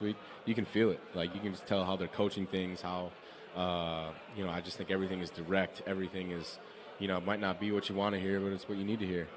week, you can feel it. Like, you can just tell how they're coaching things, how, I just think everything is direct. Everything is, it might not be what you want to hear, but it's what you need to hear.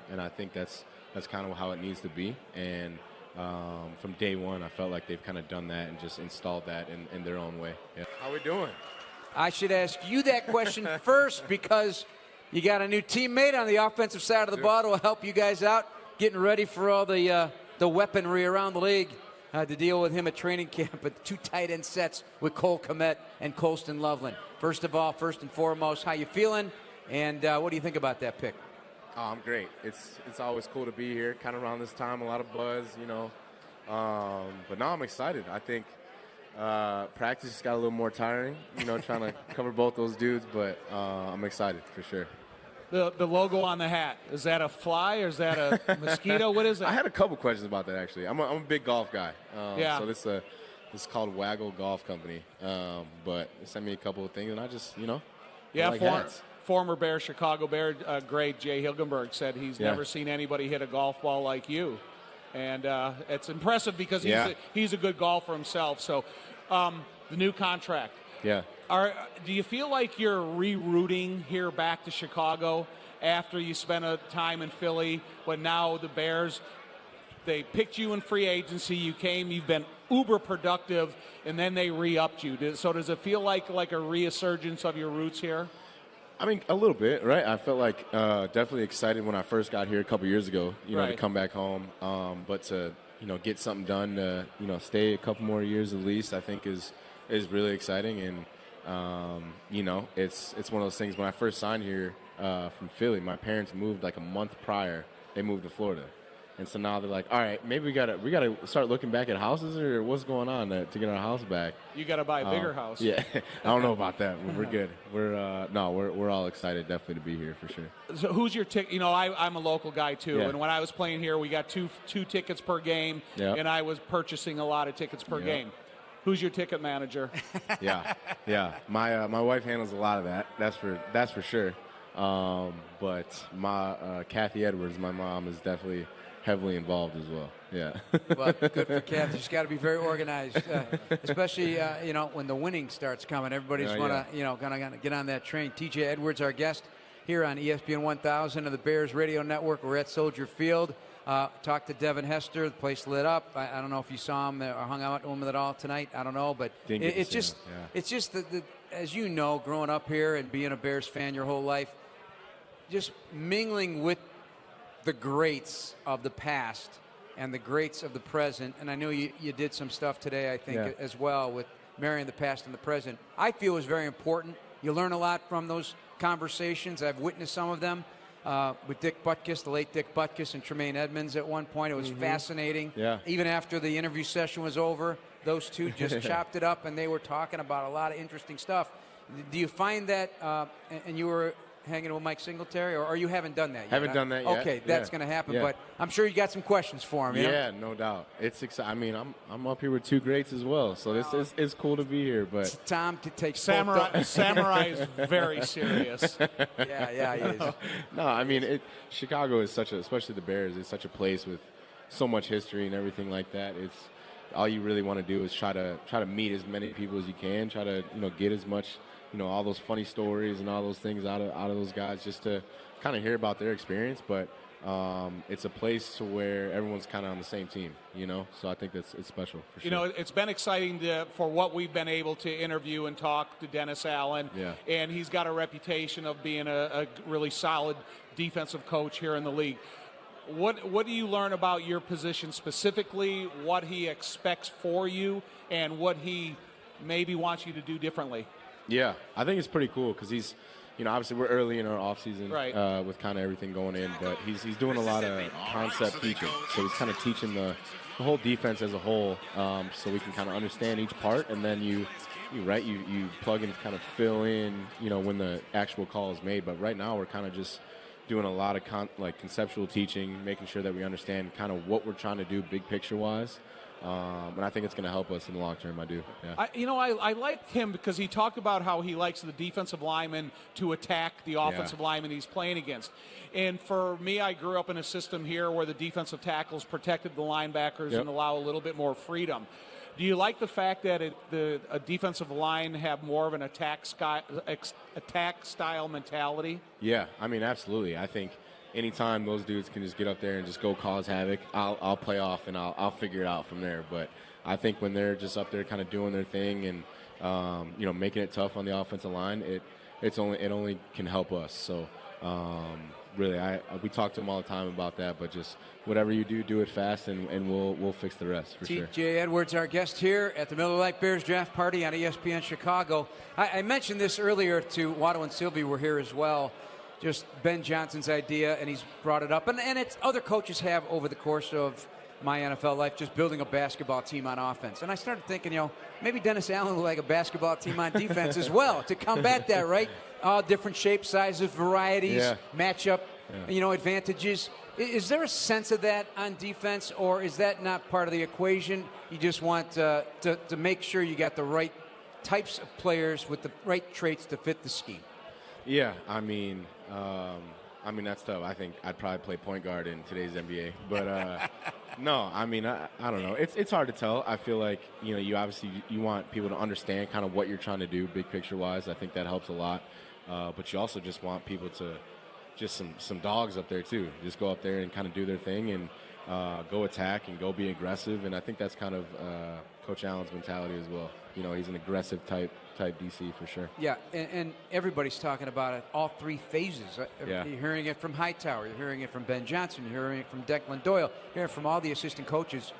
And I think that's kind of how it needs to be. And from day one, I felt like they've kind of done that and just installed that in their own way. Yeah. How we doing? I should ask you that question first because you got a new teammate on the offensive side of the ball to help you guys out, getting ready for all the weaponry around the league. To deal with him at training camp, but 2 tight end sets with Cole Kmet and Colston Loveland. First of all, first and foremost, how you feeling, and what do you think about that pick? Oh, I'm great. It's always cool to be here, kind of around this time, a lot of buzz, But now I'm excited. I think practice just got a little more tiring, trying to cover both those dudes, but I'm excited for sure. The logo on the hat, is that a fly or is that a mosquito? What is it? I had a couple questions about that, actually. I'm a big golf guy. Yeah. So this is called Waggle Golf Company. But they sent me a couple of things, and I just, Yeah, like hats. Former Bear, Chicago Bear great Jay Hilgenberg said he's never seen anybody hit a golf ball like you. And it's impressive because he's a good golfer himself. So the new contract. Yeah. Do you feel like you're rerouting here back to Chicago after you spent a time in Philly, but now the Bears, they picked you in free agency, you came, you've been uber productive, and then they re-upped you. So does it feel like a resurgence of your roots here? I mean, a little bit, right? I felt like definitely excited when I first got here a couple years ago, to come back home. But to, get something done to, stay a couple more years at least, I think is really exciting. And, it's one of those things. When I first signed here from Philly, my parents moved like a month prior. They moved to Florida. And so now they're like, all right, maybe we gotta start looking back at houses, or what's going on to get our house back. You got to buy a bigger house. Yeah, I don't know about that. We're good. We're all excited definitely to be here for sure. So who's your ticket? I'm a local guy too, and when I was playing here, we got two tickets per game, and I was purchasing a lot of tickets per game. Who's your ticket manager? Yeah. My wife handles a lot of that. That's for sure. But my Kathy Edwards, my mom, is definitely heavily involved as well. Yeah. Well, good for Kathy. She's got to be very organized, especially when the winning starts coming. Everybody's gonna get on that train. TJ Edwards, our guest here on ESPN 1000 of the Bears Radio Network. We're at Soldier Field. Talked to Devin Hester. The place lit up. I don't know if you saw him or hung out with him at all tonight. I don't know, but it's just the as you know, growing up here and being a Bears fan your whole life, just mingling with the greats of the past and the greats of the present. And I know you did some stuff today, I think, as well, with marrying the past and the present. I feel is very important. You learn a lot from those conversations. I've witnessed some of them. With Dick Butkus, the late Dick Butkus, and Tremaine Edmonds at one point. It was fascinating. Yeah. Even after the interview session was over, those two just chopped it up, and they were talking about a lot of interesting stuff. Do you find that, and you were hanging with Mike Singletary, or you haven't done that yet? Haven't done that yet. Okay, that's going to happen, but I'm sure you got some questions for him. Yeah, no doubt. It's exciting. I mean, I'm up here with two greats as well, so this is cool to be here. But Tom could take Samurai is very serious. Yeah, he is. No, I mean, Chicago is especially the Bears, is such a place with so much history and everything like that. It's all you really want to do is try to meet as many people as you can, try to get as much all those funny stories and all those things out of those guys, just to kind of hear about their experience. But it's a place to where everyone's kind of on the same team, So I think it's special for sure. It's been exciting for what we've been able to interview and talk to Dennis Allen. Yeah. And he's got a reputation of being a really solid defensive coach here in the league. What do you learn about your position specifically, what he expects for you, and what he maybe wants you to do differently? Yeah, I think it's pretty cool because he's, obviously we're early in our offseason with kind of everything going in, but he's doing a lot of concept teaching. So he's kind of teaching the whole defense as a whole, so we can kind of understand each part, and then you plug and kind of fill in, when the actual call is made. But right now we're kind of just doing a lot of conceptual teaching, making sure that we understand kind of what we're trying to do big picture wise. And I think it's going to help us in the long term. I do. Yeah. I like him because he talked about how he likes the defensive lineman to attack the offensive lineman he's playing against. And for me, I grew up in a system here where the defensive tackles protected the linebackers and allow a little bit more freedom. Do you like the fact that a defensive line have more of an attack style mentality? Yeah, I mean, absolutely. I think anytime those dudes can just get up there and just go cause havoc, I'll play off and I'll figure it out from there. But I think when they're just up there kind of doing their thing and making it tough on the offensive line, it only can help us. So really, we talk to them all the time about that. But just whatever you do it fast, and we'll fix the rest for sure. TJ Edwards, our guest here at the Miller Lite Bears draft party on ESPN Chicago. I mentioned this earlier to Watto and Sylvie were here as well. Just Ben Johnson's idea, and he's brought it up. And it's other coaches have over the course of my NFL life, just building a basketball team on offense. And I started thinking, maybe Dennis Allen would like a basketball team on defense as well to combat that, right? All different shapes, sizes, varieties, matchup, advantages. Is there a sense of that on defense, or is that not part of the equation? You just want to make sure you got the right types of players with the right traits to fit the scheme. Yeah, I mean that's tough. I think I'd probably play point guard in today's NBA, but no, I mean I don't know. It's hard to tell. I feel like you obviously you want people to understand kind of what you're trying to do, big picture wise. I think that helps a lot, but you also just want people to just some dogs up there too. Just go up there and kind of do their thing and go attack and go be aggressive. And I think that's kind of Coach Allen's mentality as well. He's an aggressive type DC for sure. Yeah, and everybody's talking about it, all three phases. Yeah. You're hearing it from Hightower, you're hearing it from Ben Johnson, you're hearing it from Declan Doyle, you're hearing it from all the assistant coaches.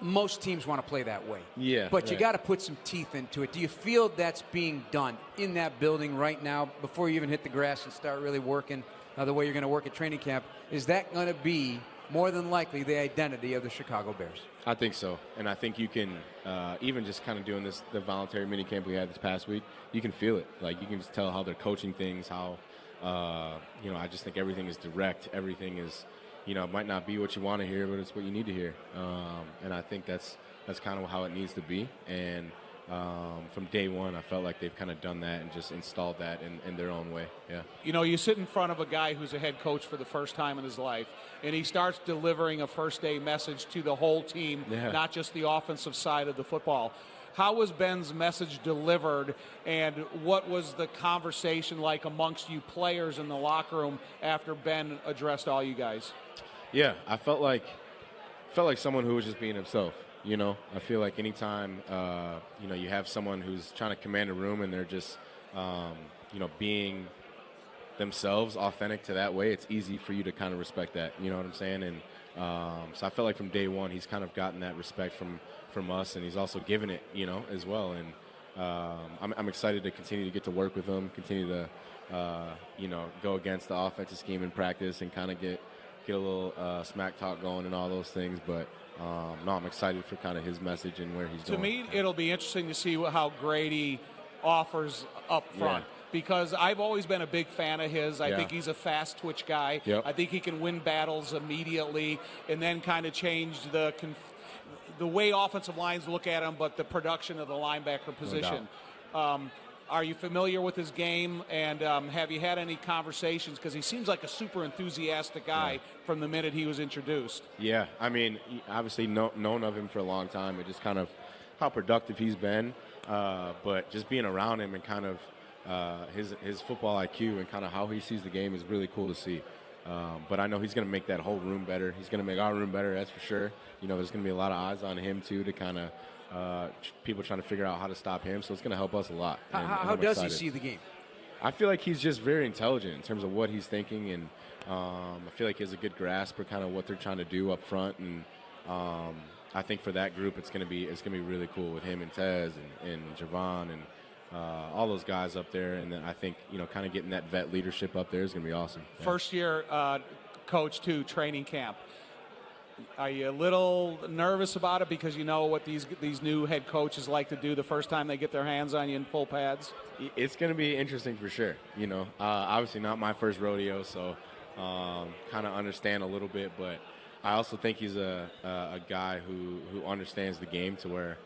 Most teams want to play that way. Yeah. But you got to put some teeth into it. Do you feel that's being done in that building right now before you even hit the grass and start really working the way you're going to work at training camp? Is that going to be more than likely the identity of the Chicago Bears? I think so, and I think you can even just kind of doing the voluntary mini camp we had this past week. You can feel it, like you can just tell how they're coaching things. How I just think everything is direct. Everything is, it might not be what you want to hear, but it's what you need to hear. And I think that's kind of how it needs to be. And from day one, I felt like they've kind of done that and just installed that in their own way. Yeah. You sit in front of a guy who's a head coach for the first time in his life, and he starts delivering a first-day message to the whole team, not just the offensive side of the football. How was Ben's message delivered, and what was the conversation like amongst you players in the locker room after Ben addressed all you guys? Yeah, I felt like someone who was just being himself. I feel like anytime, you have someone who's trying to command a room and they're just, being themselves, authentic to that way, it's easy for you to kind of respect that. You know what I'm saying? And so I felt like from day one, he's kind of gotten that respect from us, and he's also given it, as well. And I'm excited to continue to get to work with him, continue to, go against the offensive scheme in practice and kind of get a little smack talk going and all those things. But no, I'm excited for kind of his message and where he's going. To me, it'll be interesting to see how Grady offers up front. Yeah. Because I've always been a big fan of his. I think he's a fast twitch guy. Yep. I think he can win battles immediately and then kind of change the way offensive lines look at him, but the production of the linebacker position. Are you familiar with his game, and have you had any conversations? Because he seems like a super enthusiastic guy from the minute he was introduced. Yeah, I mean, obviously known of him for a long time, and just kind of how productive he's been. But just being around him and kind of his football IQ and kind of how he sees the game is really cool to see. But I know he's going to make that whole room better. He's going to make our room better, that's for sure. There's going to be a lot of eyes on him, too, to kind of people trying to figure out how to stop him. So it's going to help us a lot. How does he see the game? I feel like he's just very intelligent in terms of what he's thinking. And I feel like he has a good grasp of kind of what they're trying to do up front. And I think for that group, it's going to be really cool with him and Tez and Javon and all those guys up there. And then I think, kind of getting that vet leadership up there is going to be awesome. Yeah. First year coach to training camp. Are you a little nervous about it because you know what these new head coaches like to do the first time they get their hands on you in full pads? It's going to be interesting for sure. Obviously not my first rodeo, so kind of understand a little bit. But I also think he's a guy who understands the game to where,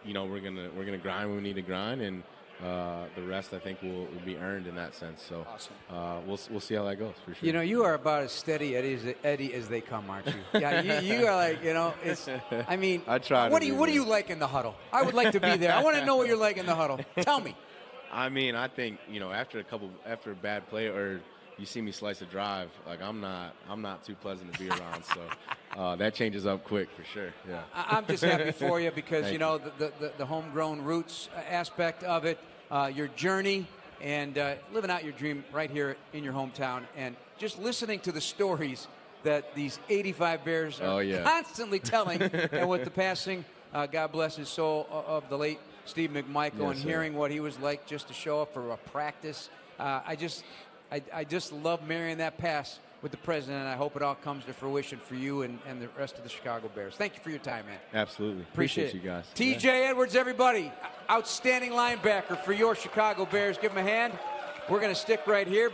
we're gonna grind when we need to grind, and the rest I think will be earned in that sense. So awesome. We'll see how that goes for sure. You are about as steady Eddie as they come, aren't you? Yeah, you are like, it's. I mean, I try. What do you like in the huddle? I would like to be there. I want to know what you're like in the huddle. Tell me. I mean, I think after a bad play or you see me slice a drive, like I'm not too pleasant to be around. So that changes up quick for sure. Yeah. I'm just happy for you because the homegrown roots aspect of it, your journey, and living out your dream right here in your hometown, and just listening to the stories that these 85 Bears are constantly telling, and with the passing, God bless his soul, of the late Steve McMichael, and hearing what he was like just to show up for a practice. I just love marrying that pass with the president, and I hope it all comes to fruition for you and the rest of the Chicago Bears. Thank you for your time, man. Absolutely. Appreciate you guys. TJ Edwards, everybody. Outstanding linebacker for your Chicago Bears. Give him a hand. We're going to stick right here.